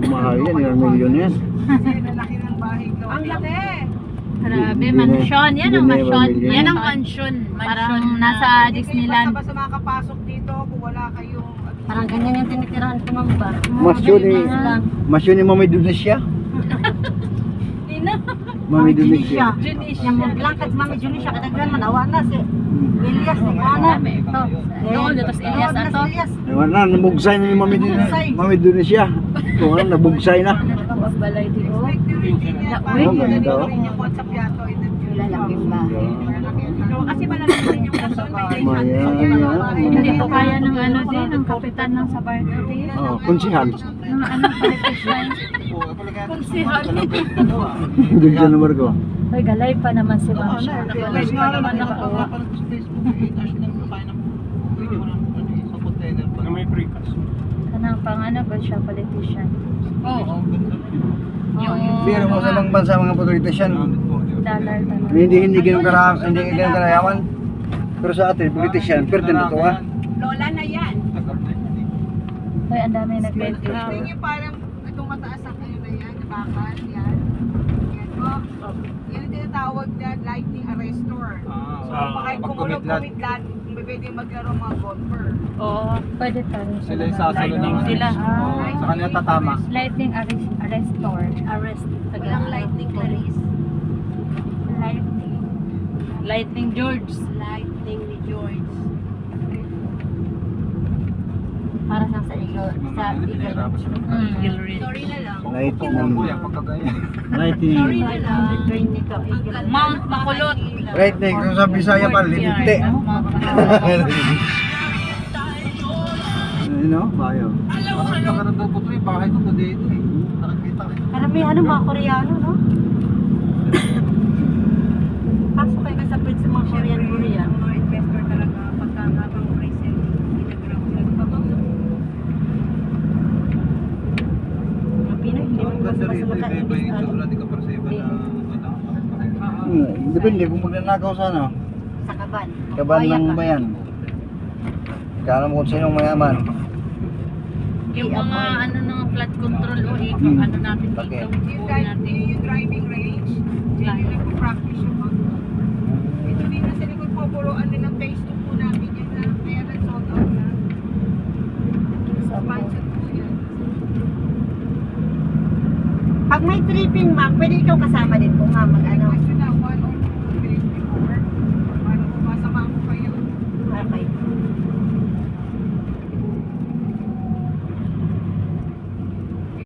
Mahal yan, ilang milyon yan. Lalaki ng bahay ko. Ang laki! Grabe, mansion. Yan ang mansion. Yan ang mansion. Parang nasa Disneyland. Basta makakapasok dito kung wala kayong... Parang ganyan yung tinitirahan ko, ma'am ba? Masyon ni Mami Dunisya. Mami Dunisya. Yung mga blanket, Mami Junisha, kadagdan manawa na si Elias ni Ana. Ito. Doon, tapos Elias ato. Ewan na, nabugsay na ni Mami Dunisya. Kung ano, nabugsay na. Balay dito. Oo, ganda oh. Lalaki ba? Kasi malalaki rin yung person. Hindi po kaya ng ano din, ng kapitan ng Sabardo din. Oh, kunsihal. Ng ano, politician. Kunsihal. Doon sa number ko. Ay, galay pa naman si Ma'am Shar. Galay pa naman ako. Kanang pangano ba siya, politician? Oo. Yung Pero mo sa ibang bansa mga politician, dollar. hindi ganun karayaman. Pero sa atin, politician, pero totoo ah. Lola na yan. Ay, ang dami nag-20. Tingin niyo parang itong mataas ang kayo na yan, bakal, yan. Yan po. Yan ang tinatawag na lightning arrestor. So, kumulog-kumidlat, pwede maglaro mga golfer. Oo, pwede pa rin. Sila yung sasalo ng Sila. sa kanila tatama. Lightning arrestor. Arrest. Walang lightning police. Lightning. Lightning George. Lightning ni George. Para sa Eagle. Sa Eagle. Gilreed. Sorry na lang. Kuya, pagkagaya. Lightning. Sorry na lang. Train nito. Eagle. Mount Makulot. Lightning, kung sa Bisaya pa, lipite. You know, bayo. Nakaroon daw po ito yung bahay ko po dito eh. Nakakita kayo. Karamihan ng mga Koreano, no? Pasok kayo sa pwede sa mga Korean. Mga investor talaga, pagkakabang present, Mga Pinoy, hindi mo Ang ganda rito, basta iba yung itsura, di ka perceive na Depende kung magnanakaw sa ano. sa kaban. Kaban ng bayan. Kala mo kung sinong mayaman. Yung mga ano ng flood control o ano natin dito. Okay. yung driving range, yan yung nagpo-practice yung mga. Ito din na sa likod po, puruan din ng phase 2 po namin yan na, kaya nag-sold out na. Expansion po yan. Pag may tripping, ma'am, pwede ikaw kasama din po, ma'am, mag-ano. Question na,